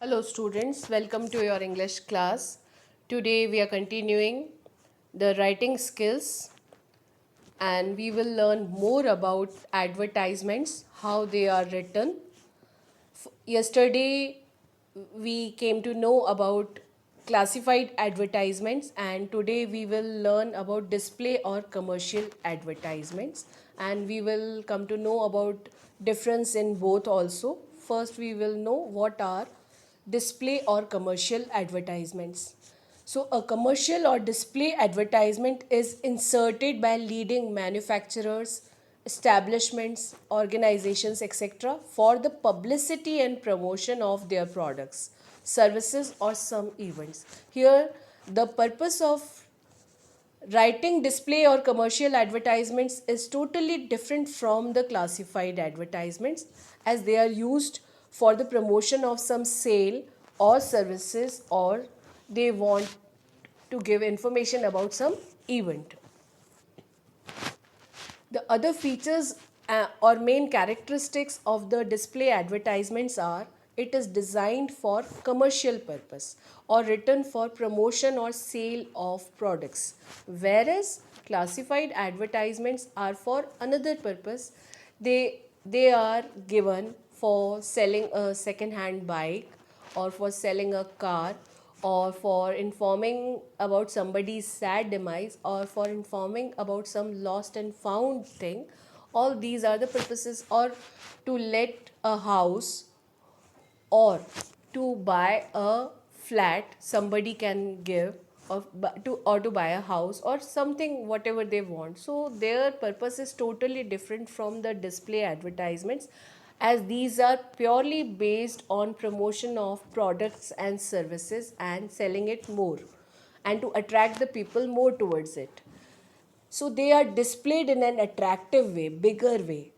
Hello students, welcome to your English class. Today we are continuing the writing skills and we will learn more about advertisements, how they are written. Yesterday we came to know about classified advertisements and today we will learn about display or commercial advertisements and we will come to know about difference in both also. First we will know what are display or commercial advertisements. So, a commercial or display advertisement is inserted by leading manufacturers, establishments, organizations, etc., for the publicity and promotion of their products, services, or some events. Here, the purpose of writing display or commercial advertisements is totally different from the classified advertisements as they are used for the promotion of some sale or services or they want to give information about some event. The other features or main characteristics of the display advertisements are it is designed for commercial purpose or written for promotion or sale of products, whereas classified advertisements are for another purpose. They are given for selling a second hand bike or for selling a car or for informing about somebody's sad demise or for informing about some lost and found thing. All these are the purposes, or to let a house or to buy a flat somebody can give, or to buy a house or something whatever they want. So their purpose is totally different from the display advertisements as these are purely based on promotion of products and services and selling it more and to attract the people more towards it. So they are displayed in an attractive way, bigger way.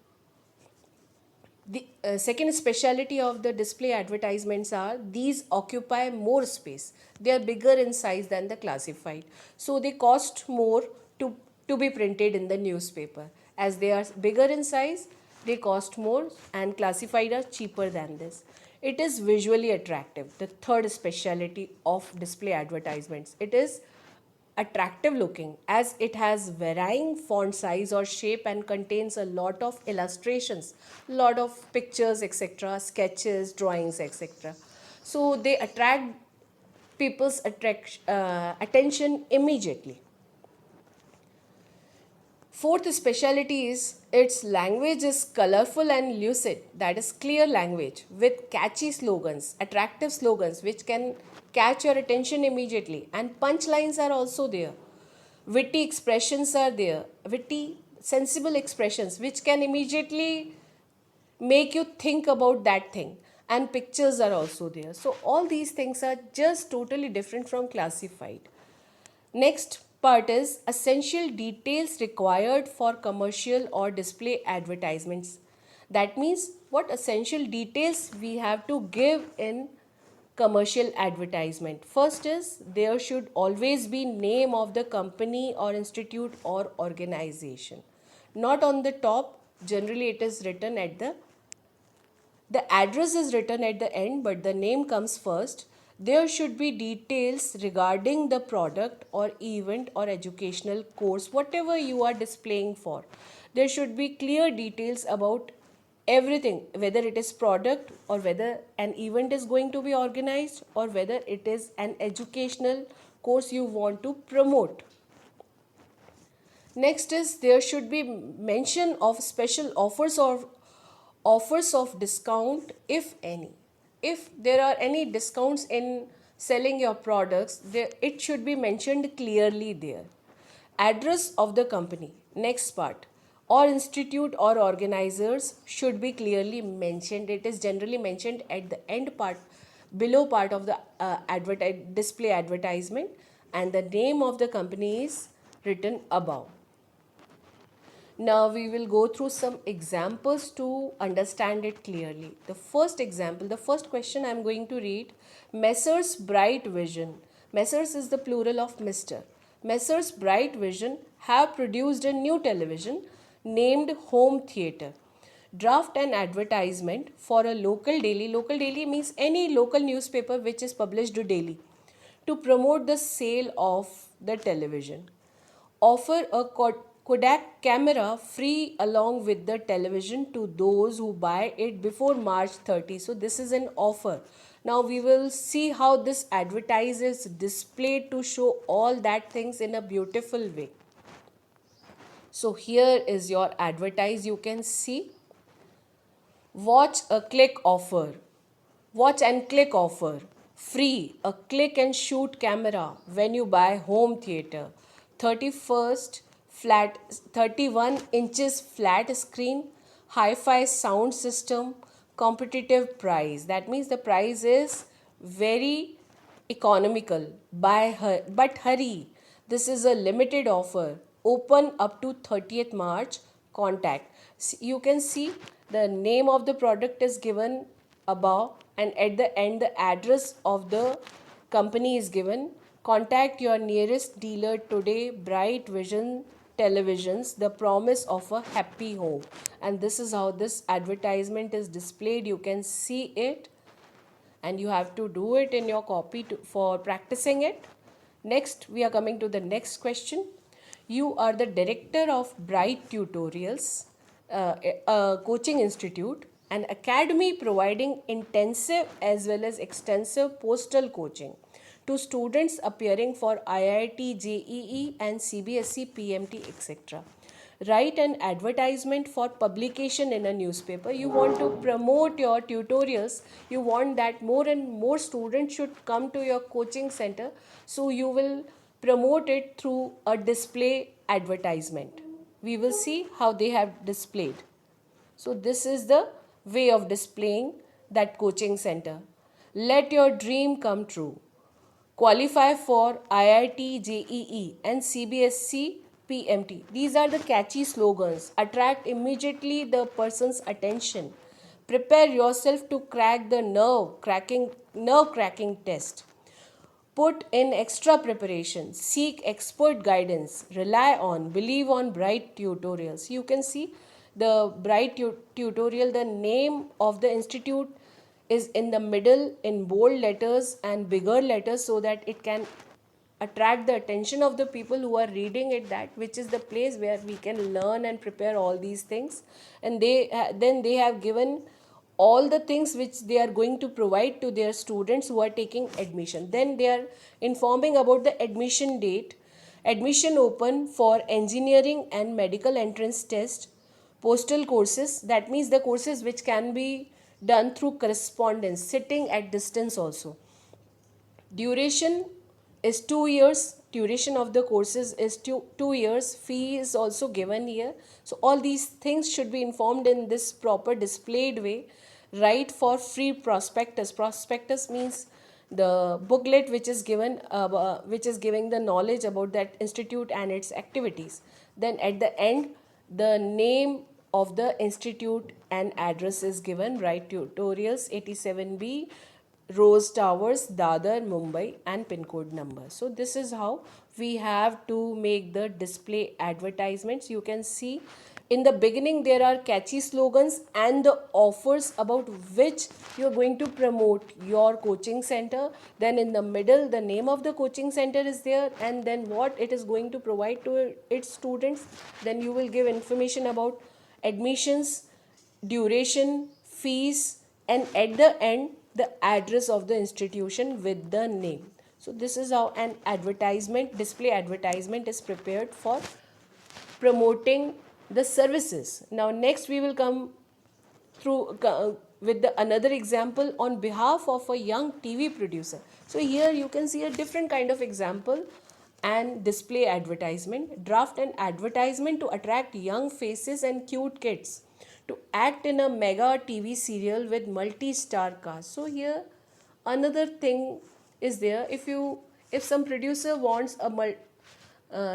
The second speciality of the display advertisements are these occupy more space. They are bigger in size than the classified. So they cost more to be printed in the newspaper. As they are bigger in size, they cost more and classified are cheaper than this. It is visually attractive. The third speciality of display advertisements. It is attractive looking as it has varying font size or shape and contains a lot of illustrations, lot of pictures, etc., sketches, drawings, etc. So they attract people's attention immediately. Fourth specialty is its language is colorful and lucid, that is clear language with catchy slogans, attractive slogans which can catch your attention immediately, and punchlines are also there. Witty expressions are there, witty, sensible expressions which can immediately make you think about that thing, and pictures are also there. So, all these things are just totally different from classified. Next part is essential details required for commercial or display advertisements. That means what essential details we have to give in commercial advertisement. First is there should always be name of the company or institute or organization. Not on the top, generally it is written at the address is written at the end, but the name comes first. There should be details regarding the product or event or educational course, whatever you are displaying for. There should be clear details about everything, whether it is product or whether an event is going to be organized or whether it is an educational course you want to promote. Next is there should be mention of special offers or offers of discount if any. If there are any discounts in selling your products, it should be mentioned clearly there. Address of the company, next part, or institute or organizers should be clearly mentioned. It is generally mentioned at the end part, below part of the display advertisement, and the name of the company is written above. Now we will go through some examples to understand it clearly. The first example, the first question I am going to read, Messrs. Bright Vision. Messrs is the plural of Mr. Messrs. Bright Vision have produced a new television named Home Theatre. Draft an advertisement for a local daily. Local daily means any local newspaper which is published daily to promote the sale of the television. Offer a Kodak camera free along with the television to those who buy it before March 30. So this is an offer. Now we will see how this advertise is displayed to show all that things in a beautiful way. So here is your advertise. You can see watch a click offer. Watch and click offer. Free a click and shoot camera when you buy home theater. 31st flat 31 inches flat screen, hi-fi sound system, competitive price. That means the price is very economical. But hurry. This is a limited offer. Open up to 30th March. Contact. You can see the name of the product is given above, and at the end the address of the company is given. Contact your nearest dealer today. Bright Vision Televisions, the promise of a happy home. And this is how this advertisement is displayed. You can see it, and you have to do it in your copy for practicing it. Next, we are coming to the next question. You are the director of Bright Tutorials, a coaching institute, an academy providing intensive as well as extensive postal coaching to students appearing for IIT, JEE, and CBSE, PMT, etc. Write an advertisement for publication in a newspaper. You want to promote your tutorials. You want that more and more students should come to your coaching center. So you will promote it through a display advertisement. We will see how they have displayed. So this is the way of displaying that coaching center. Let your dream come true. Qualify for IIT, JEE, and CBSE, PMT. These are the catchy slogans. Attract immediately the person's attention. Prepare yourself to crack the nerve cracking test. Put in extra preparation. Seek expert guidance. Rely on, believe on Bright Tutorials. You can see the Bright Tutorial, the name of the institute is in the middle in bold letters and bigger letters so that it can attract the attention of the people who are reading it, that which is the place where we can learn and prepare all these things. And then they have given all the things which they are going to provide to their students who are taking admission. Then they are informing about the admission date. Admission open for engineering and medical entrance test, postal courses. That means the courses which can be done through correspondence, sitting at distance also. Duration is 2 years. Duration of the courses is 2 years. Fee is also given here. So all these things should be informed in this proper displayed way. Write for free prospectus. Prospectus means the booklet which is given, which is giving the knowledge about that institute and its activities. Then at the end, the name of the institute and address is given. Bright Tutorials, 87B, Rose Towers, Dadar, Mumbai, and pin code number. So this is how we have to make the display advertisements. You can see in the beginning there are catchy slogans and the offers about which you are going to promote your coaching center. Then in the middle the name of the coaching center is there, and then what it is going to provide to its students. Then you will give information about admissions, duration, fees, and at the end the address of the institution with the name. So this is how an display advertisement is prepared for promoting the services. Now next we will come through with another example on behalf of a young TV producer. So here you can see a different kind of example and display advertisement. Draft an advertisement to attract young faces and cute kids to act in a mega TV serial with multi-star cast. So here another thing is there. If some producer wants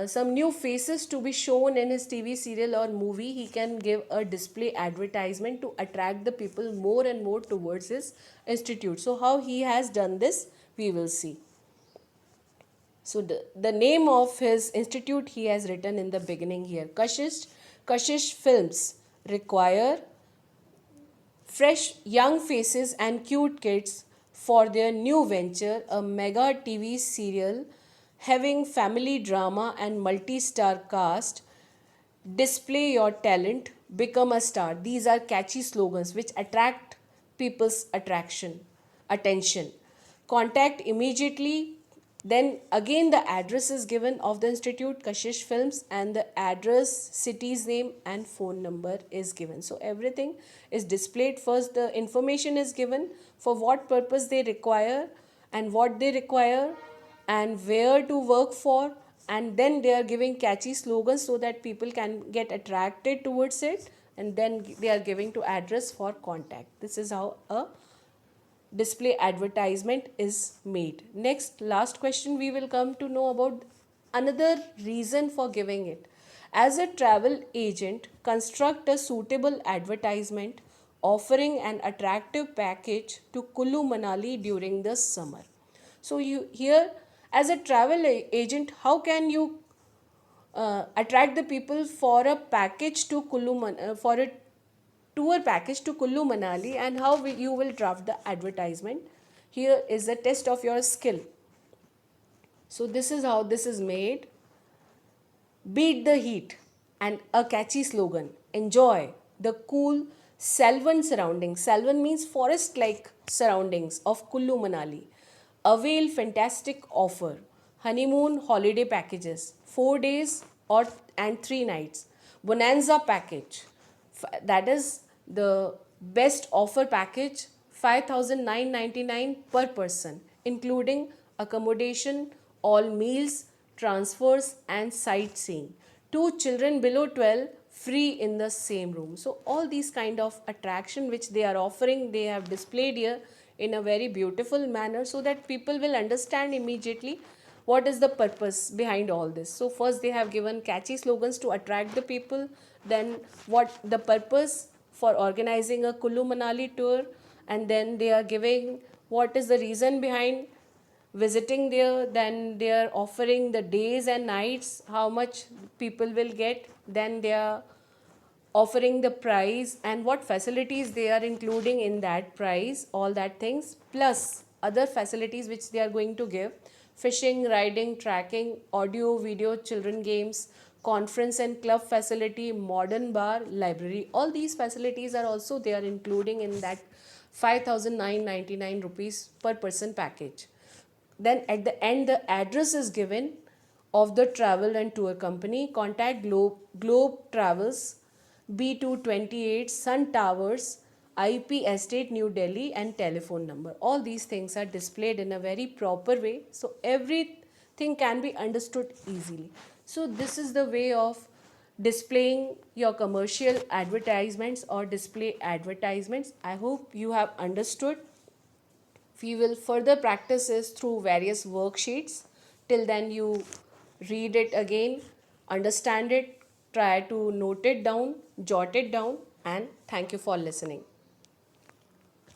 some new faces to be shown in his TV serial or movie, he can give a display advertisement to attract the people more and more towards his institute. So how he has done this, we will see. So the name of his institute he has written in the beginning here. Kashish Films require fresh young faces and cute kids for their new venture, a mega TV serial having family drama and multi-star cast. Display your talent, become a star. These are catchy slogans which attract people's attention. Contact immediately. Then again the address is given of the institute, Kashish Films, and the address, city's name and phone number is given. So everything is displayed. First the information is given for what purpose they require and what they require and where to work for, and then they are giving catchy slogans so that people can get attracted towards it, and then they are giving to address for contact. This is how a display advertisement is made. Next, last question, we will come to know about another reason for giving it. As a travel agent, construct a suitable advertisement offering an attractive package to Kullu Manali during the summer. So you here, as a travel agent, how can you attract the people for a package to for a tour package to Kullu Manali, and how you will draft the advertisement? Here is a test of your skill. So this is how this is made. Beat the heat, and a catchy slogan. Enjoy the cool Selvan surroundings. Selvan means forest like surroundings of Kullu Manali. Avail fantastic offer. Honeymoon holiday packages, 4 days or and 3 nights. Bonanza package, that is the best offer package, 5,999 per person, including accommodation, all meals, transfers and sightseeing. Two children below 12 free in the same room. So all these kind of attraction which they are offering, they have displayed here in a very beautiful manner so that people will understand immediately what is the purpose behind all this. So first they have given catchy slogans to attract the people, then what the purpose for organizing a Kullu Manali tour, and then they are giving what is the reason behind visiting there, then they are offering the days and nights, how much people will get, then they are offering the price and what facilities they are including in that price, all that things, plus other facilities which they are going to give: fishing, riding, trekking, audio, video, children games, conference and club facility, modern bar, library. All these facilities are also they are including in that 5,999 rupees per person package. Then at the end the address is given of the travel and tour company. Contact Globe Travels, B228 Sun Towers, IP Estate, New Delhi, and telephone number. All these things are displayed in a very proper way, so everything can be understood easily. So this is the way of displaying your commercial advertisements or display advertisements. I hope you have understood. We will further practice this through various worksheets. Till then, you read it again, understand it, try to note it down, jot it down, and thank you for listening.